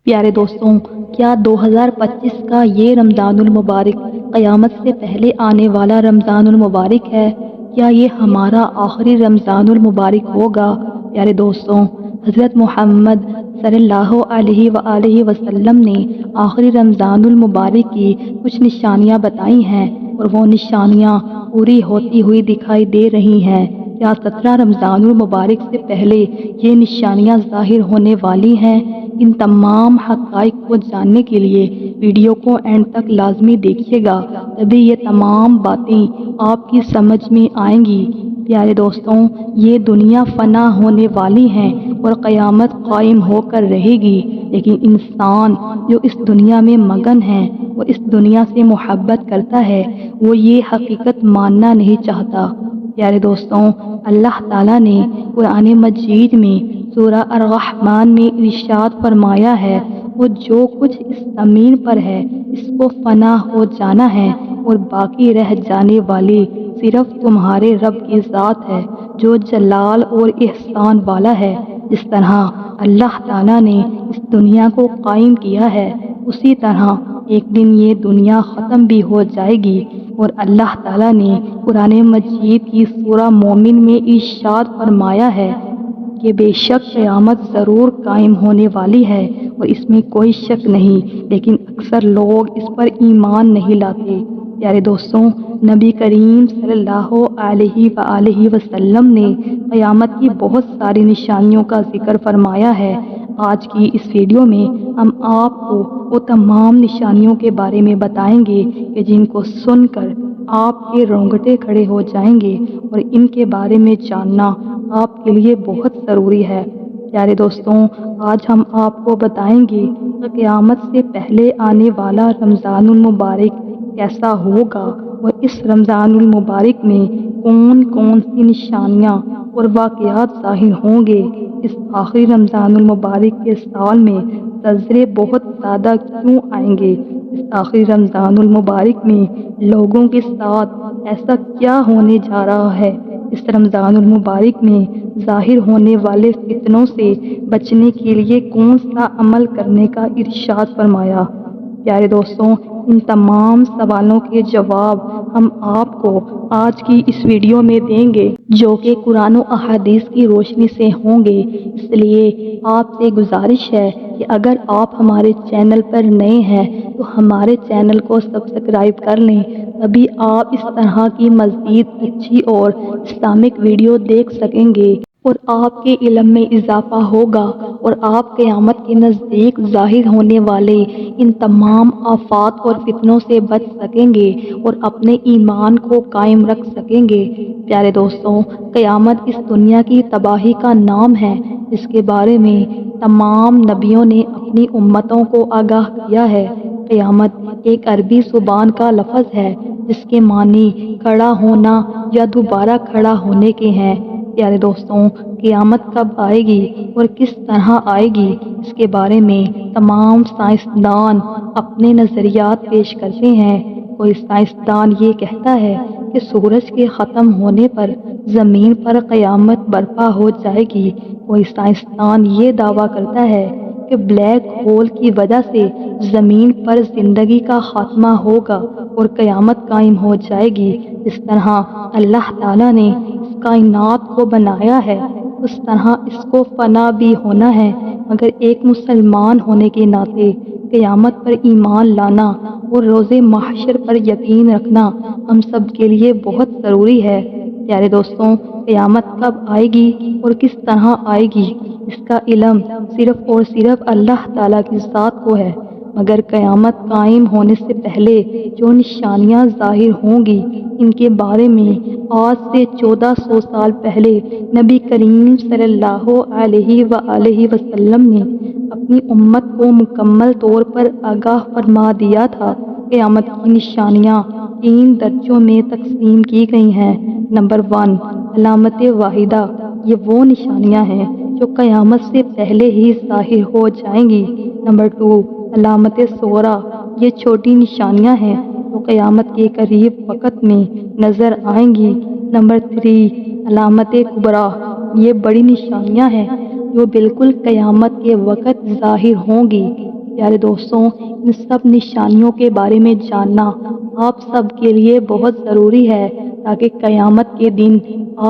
پیارے دوستوں، کیا 2025 کا یہ رمضان المبارک قیامت سے پہلے آنے والا رمضان المبارک ہے؟ کیا یہ ہمارا آخری رمضان المبارک ہوگا؟ پیارے دوستوں، حضرت محمد صلی اللہ علیہ وآلہ وسلم نے آخری رمضان المبارک کی کچھ نشانیاں بتائی ہیں اور وہ نشانیاں پوری ہوتی ہوئی دکھائی دے رہی ہیں۔ کیا 17 رمضان المبارک سے پہلے یہ نشانیاں ظاہر ہونے والی ہیں؟ ان تمام حقائق کو جاننے کے لیے ویڈیو کو اینڈ تک لازمی دیکھیے گا، تبھی یہ تمام باتیں آپ کی سمجھ میں آئیں گی۔ پیارے دوستوں، یہ دنیا فنا ہونے والی ہے اور قیامت قائم ہو کر رہے گی، لیکن انسان جو اس دنیا میں مگن ہے اور اس دنیا سے محبت کرتا ہے، وہ یہ حقیقت ماننا نہیں چاہتا۔ پیارے دوستوں، اللہ تعالیٰ نے قرآن مجید میں سورہ الرحمن میں ارشاد فرمایا ہے، وہ جو کچھ اس زمین پر ہے اس کو فنا ہو جانا ہے اور باقی رہ جانے والی صرف تمہارے رب کی ذات ہے جو جلال اور احسان والا ہے۔ جس طرح اللہ تعالیٰ نے اس دنیا کو قائم کیا ہے، اسی طرح ایک دن یہ دنیا ختم بھی ہو جائے گی، اور اللہ تعالیٰ نے قرآن مجید کی سورہ مومن میں ارشاد فرمایا ہے کہ بے شک قیامت ضرور قائم ہونے والی ہے اور اس میں کوئی شک نہیں، لیکن اکثر لوگ اس پر ایمان نہیں لاتے۔ پیارے دوستوں، نبی کریم صلی اللہ علیہ وآلہ وسلم نے قیامت کی بہت ساری نشانیوں کا ذکر فرمایا ہے۔ آج کی اس ویڈیو میں ہم آپ کو وہ تمام نشانیوں کے بارے میں بتائیں گے کہ جن کو سن کر آپ کے رونگٹے کھڑے ہو جائیں گے، اور ان کے بارے میں جاننا آپ کے لیے بہت ضروری ہے۔ پیارے دوستوں، آج ہم آپ کو بتائیں گے کہ قیامت سے پہلے آنے والا رمضان المبارک کیسا ہوگا، اور اس رمضان المبارک میں کون کون سی نشانیاں اور واقعات ظاہر ہوں گے۔ اس آخری رمضان المبارک کے سال میں زلزلے بہت زیادہ کیوں آئیں گے؟ اس آخری رمضان المبارک میں لوگوں کے ساتھ ایسا کیا ہونے جا رہا ہے؟ اس رمضان المبارک میں ظاہر ہونے والے فتنوں سے بچنے کے لیے کون سا عمل کرنے کا ارشاد فرمایا؟ پیارے دوستوں، ان تمام سوالوں کے جواب ہم آپ کو آج کی اس ویڈیو میں دیں گے، جو کہ قرآن و احادیث کی روشنی سے ہوں گے۔ اس لیے آپ سے گزارش ہے کہ اگر آپ ہمارے چینل پر نئے ہیں تو ہمارے چینل کو سبسکرائب کر لیں، تبھی آپ اس طرح کی مزید اچھی اور اسلامک ویڈیو دیکھ سکیں گے اور آپ کے علم میں اضافہ ہوگا، اور آپ قیامت کے نزدیک ظاہر ہونے والے ان تمام آفات اور فتنوں سے بچ سکیں گے اور اپنے ایمان کو قائم رکھ سکیں گے۔ پیارے دوستوں، قیامت اس دنیا کی تباہی کا نام ہے جس کے بارے میں تمام نبیوں نے اپنی امتوں کو آگاہ کیا ہے۔ قیامت ایک عربی زبان کا لفظ ہے جس کے معنی کھڑا ہونا یا دوبارہ کھڑا ہونے کے ہیں۔ پیارے دوستوں، قیامت کب آئے گی اور کس طرح آئے گی، اس کے بارے میں تمام سائنسدان اپنے نظریات پیش کرتے ہیں۔ کوئی سائنسدان یہ کہتا ہے کہ سورج کے ختم ہونے پر زمین پر قیامت برپا ہو جائے گی۔ کوئی سائنسدان یہ دعویٰ کرتا ہے کہ بلیک ہول کی وجہ سے زمین پر زندگی کا خاتمہ ہوگا اور قیامت قائم ہو جائے گی۔ اس طرح اللہ تعالیٰ نے اس کائنات کو بنایا ہے، اس طرح اس کو فنا بھی ہونا ہے، مگر ایک مسلمان ہونے کے ناطے قیامت پر ایمان لانا اور روز محشر پر یقین رکھنا ہم سب کے لیے بہت ضروری ہے۔ پیارے دوستوں، قیامت کب آئے گی اور کس طرح آئے گی، اس کا علم صرف اور صرف اللہ تعالیٰ کی ذات کو ہے، مگر قیامت قائم ہونے سے پہلے جو نشانیاں ظاہر ہوں گی ان کے بارے میں آج سے 1400 سال پہلے نبی کریم صلی اللہ علیہ وآلہ وسلم نے اپنی امت کو مکمل طور پر آگاہ فرما دیا تھا۔ قیامت کی نشانیاں 3 درجوں میں تقسیم کی گئی ہیں۔ نمبر 1، علامت واحدہ، یہ وہ نشانیاں ہیں جو قیامت سے پہلے ہی ظاہر ہو جائیں گی۔ نمبر 2، علامت صغریٰ، یہ چھوٹی نشانیاں ہیں جو قیامت کے قریب وقت میں نظر آئیں گی۔ نمبر 3، علامت کبریٰ، یہ بڑی نشانیاں ہیں جو بالکل قیامت کے وقت ظاہر ہوں گی۔ پیارے دوستوں، ان سب نشانیوں کے بارے میں جاننا آپ سب کے لیے بہت ضروری ہے تاکہ قیامت کے دن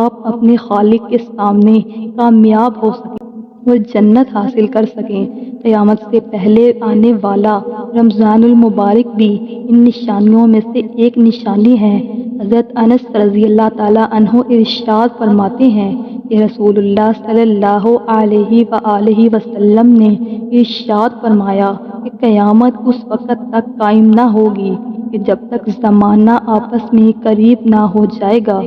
آپ اپنے خالق کے سامنے کامیاب ہو سکیں اور جنت حاصل کر سکیں۔ قیامت سے پہلے آنے والا رمضان المبارک بھی ان نشانیوں میں سے ایک نشانی ہے۔ حضرت انس رضی اللہ تعالیٰ عنہ ارشاد فرماتے ہیں کہ رسول اللہ صلی اللہ علیہ وآلہ وسلم نے ارشاد فرمایا کہ قیامت اس وقت تک قائم نہ ہوگی کہ جب تک زمانہ آپس میں قریب نہ ہو جائے گا،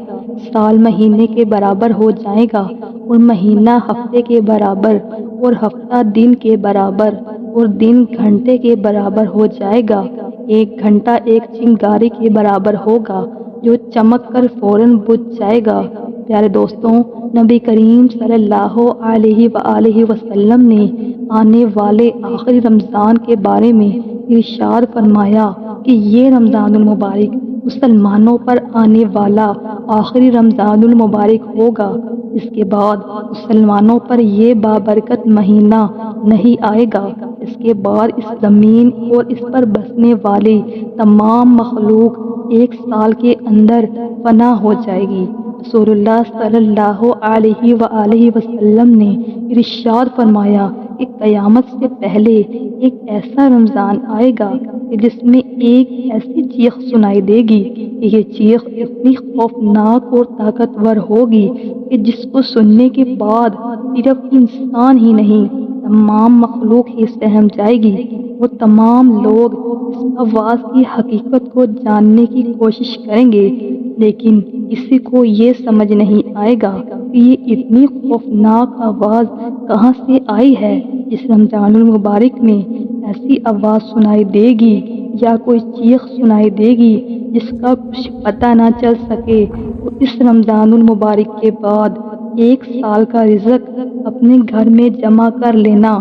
سال مہینے کے برابر ہو جائے گا اور مہینہ ہفتے کے برابر اور ہفتہ دن کے برابر اور دن گھنٹے کے برابر ہو جائے گا۔ ایک گھنٹہ ایک چنگاری کے برابر ہوگا جو چمک کر فوراً بجھ جائے گا۔ پیارے دوستوں، نبی کریم صلی اللہ علیہ وآلہ وسلم نے آنے والے آخری رمضان کے بارے میں ارشاد فرمایا کہ یہ رمضان المبارک مسلمانوں پر آنے والا آخری رمضان المبارک ہوگا۔ اس کے بعد مسلمانوں پر یہ بابرکت مہینہ نہیں آئے گا۔ اس کے بعد اس زمین اور اس پر بسنے والی تمام مخلوق ایک سال کے اندر فنا ہو جائے گی۔ رسول اللہ صلی اللہ علیہ وآلہ وسلم نے ارشاد فرمایا کہ قیامت سے پہلے ایک ایسا رمضان آئے گا کہ جس میں ایک ایسی چیخ سنائی دے گی کہ یہ چیخ اتنی خوفناک اور طاقتور ہوگی کہ جس کو سننے کے بعد صرف انسان ہی نہیں، تمام مخلوق ہی سہم جائے گی۔ وہ تمام لوگ اس آواز کی حقیقت کو جاننے کی کوشش کریں گے، لیکن کسی کو یہ سمجھ نہیں آئے گا کہ یہ اتنی خوفناک آواز کہاں سے آئی ہے۔ اس رمضان المبارک میں ایسی آواز سنائی دے گی یا کوئی چیخ سنائی دے گی جس کا کچھ پتہ نہ چل سکے، تو اس رمضان المبارک کے بعد ایک سال کا رزق اپنے گھر میں جمع کر لینا،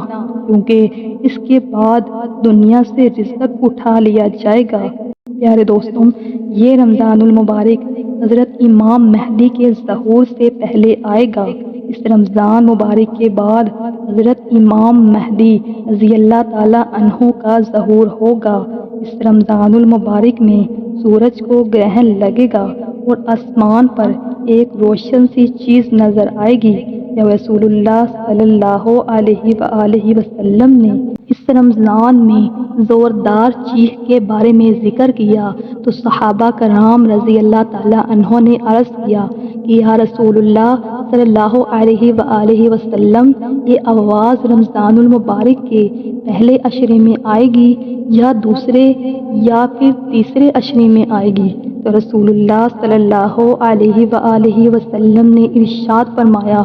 کیونکہ اس کے بعد دنیا سے رزق اٹھا لیا جائے گا۔ پیارے دوستوں، یہ رمضان المبارک حضرت امام مہدی کے ظہور سے پہلے آئے گا۔ اس رمضان مبارک کے بعد حضرت امام مہدی رضی اللہ تعالیٰ عنہ کا ظہور ہوگا۔ اس رمضان المبارک میں سورج کو گرہن لگے گا اور آسمان پر ایک روشن سی چیز نظر آئے گی۔ جب رسول اللہ صلی اللہ علیہ وآلہ وسلم نے اس رمضان میں زوردار چیخ کے بارے میں ذکر کیا تو صحابہ کرام رضی اللہ تعالیٰ عنہ نے عرض کیا کہ یا رسول اللہ صلی اللہ علیہ وآلہ وسلم، یہ آواز رمضان المبارک کے پہلے عشرے میں آئے گی یا دوسرے یا پھر تیسرے عشرے میں آئے گی؟ تو رسول اللہ صلی اللہ علیہ وآلہ وسلم نے ارشاد فرمایا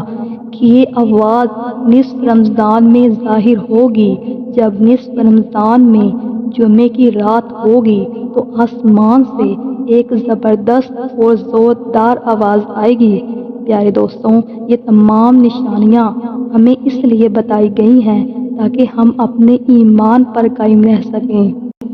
کہ یہ آواز نصف رمضان میں ظاہر ہوگی۔ جب نصف رمضان میں جمعے کی رات ہوگی تو آسمان سے ایک زبردست اور زوردار آواز آئے گی۔ پیارے دوستوں، یہ تمام نشانیاں ہمیں اس لیے بتائی گئی ہیں تاکہ ہم اپنے ایمان پر قائم رہ سکیں۔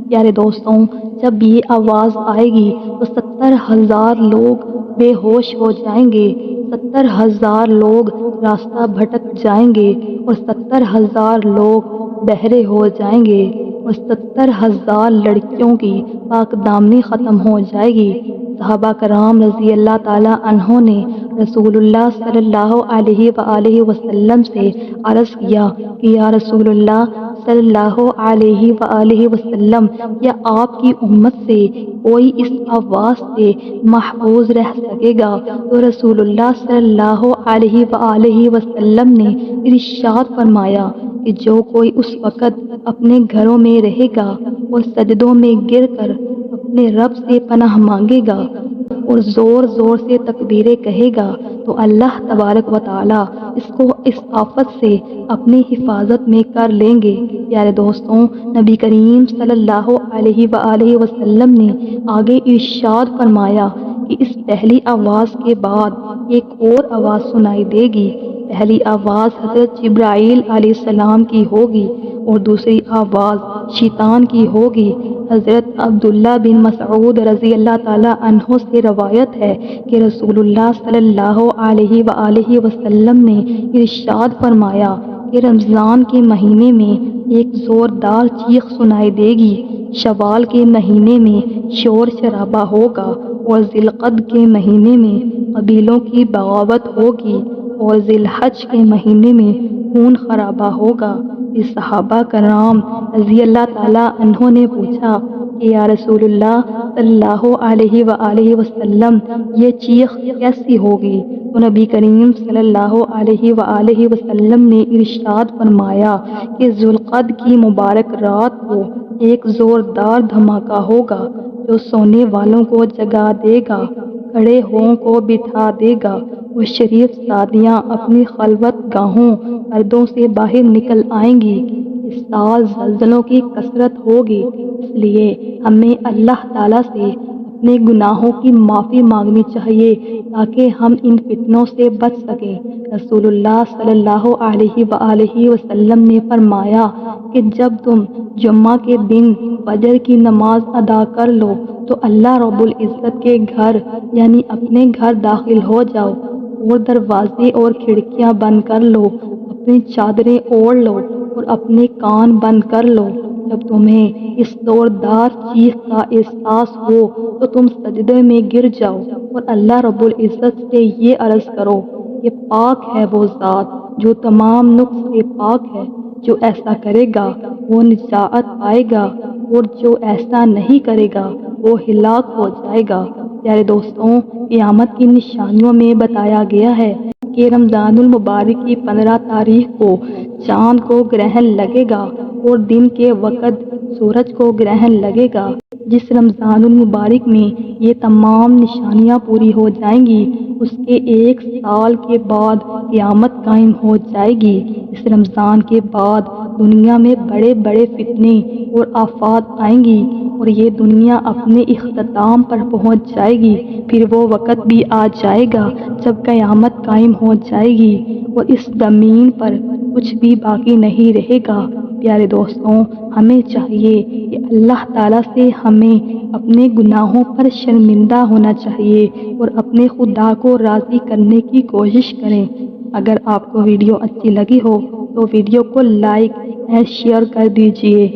پیارے دوستوں، جب یہ آواز آئے گی تو 70,000 لوگ بے ہوش ہو جائیں گے، 70,000 لوگ راستہ بھٹک جائیں گے اور 70,000 لوگ بہرے ہو جائیں گے اور 70,000 لڑکیوں کی پاک دامنی ختم ہو جائے گی۔ صحابہ کرام رضی اللہ تعالیٰ عنہ نے رسول اللہ صلی اللہ علیہ وآلہ وسلم سے عرض کیا کہ یا رسول اللہ صلی اللہ علیہ وآلہ وسلم، یا آپ کی امت سے کوئی اس آواز سے محفوظ رہ سکے گا؟ تو رسول اللہ صلی اللہ علیہ وآلہ وسلم نے ارشاد فرمایا کہ جو کوئی اس وقت اپنے گھروں میں رہے گا اور سجدوں میں گر کر اپنے رب سے پناہ مانگے گا اور زور زور سے تکبیریں کہے گا تو اللہ تبارک و تعالیٰ اس کو اس آفت سے اپنی حفاظت میں کر لیں گے۔ پیارے دوستوں، نبی کریم صلی اللہ علیہ وآلہ وسلم نے آگے ارشاد فرمایا کہ اس پہلی آواز کے بعد ایک اور آواز سنائی دے گی۔ پہلی آواز حضرت جبرائیل علیہ السلام کی ہوگی اور دوسری آواز شیطان کی ہوگی۔ حضرت عبداللہ بن مسعود رضی اللہ تعالیٰ عنہ سے روایت ہے کہ رسول اللہ صلی اللہ علیہ وآلہ وسلم نے ارشاد فرمایا کہ رمضان کے مہینے میں ایک زوردار چیخ سنائی دے گی۔ شوال کے مہینے میں شور شرابہ ہوگا اور ذی القعدہ کے مہینے میں قبیلوں کی بغاوت ہوگی اور ذی الحج کے مہینے میں خون خرابہ ہوگا۔ اس صحابہ کرام رضی اللہ تعالیٰ عنہ نے پوچھا کہ یا رسول اللہ صلی اللہ علیہ وآلہ وسلم یہ چیخ کیسی ہوگی؟ تو نبی کریم صلی اللہ علیہ وآلہ وسلم نے ارشاد فرمایا کہ ذی القعدہ کی مبارک رات کو ایک زوردار دھماکہ ہوگا جو سونے والوں کو جگا دے گا، کھڑے ہوں کو بٹھا دے گا، وہ شریف سادیاں اپنی خلوت گاہوں پردوں سے باہر نکل آئیں گی۔ اس سال زلزلوں کی کثرت ہوگی، اس لیے ہمیں اللہ تعالیٰ سے اپنے گناہوں کی معافی مانگنی چاہیے تاکہ ہم ان فتنوں سے بچ سکیں۔ رسول اللہ صلی اللہ علیہ وآلہ وسلم نے فرمایا کہ جب تم جمعہ کے دن فجر کی نماز ادا کر لو تو اللہ رب العزت کے گھر یعنی اپنے گھر داخل ہو جاؤ اور دروازے اور کھڑکیاں بند کر لو، اپنی چادریں اوڑھ لو اور اپنے کان بند کر لو۔ جب تمہیں اس زوردار چیخ کا احساس ہو تو تم سجدے میں گر جاؤ اور اللہ رب العزت سے یہ عرض کرو کہ پاک ہے وہ ذات جو تمام نقص سے پاک ہے، جو ایسا کرے گا وہ نجات پائے گا اور جو ایسا نہیں کرے گا وہ ہلاک ہو جائے گا۔ پیارے دوستوں، قیامت کی نشانیوں میں بتایا گیا ہے کہ رمضان المبارک کی 15 تاریخ کو چاند کو گرہن لگے گا اور دن کے وقت سورج کو گرہن لگے گا۔ جس رمضان المبارک میں یہ تمام نشانیاں پوری ہو جائیں گی اس کے 1 سال کے بعد قیامت قائم ہو جائے گی۔ اس رمضان کے بعد دنیا میں بڑے بڑے فتنے اور آفات آئیں گی اور یہ دنیا اپنے اختتام پر پہنچ جائے گی۔ پھر وہ وقت بھی آ جائے گا جب قیامت قائم ہو جائے گی اور اس زمین پر کچھ بھی باقی نہیں رہے گا۔ پیارے دوستوں، ہمیں چاہیے کہ اللہ تعالیٰ سے ہمیں اپنے گناہوں پر شرمندہ ہونا چاہیے اور اپنے خدا کو راضی کرنے کی کوشش کریں۔ اگر آپ کو ویڈیو اچھی لگی ہو تو ویڈیو کو لائک اور شیئر کر دیجیے۔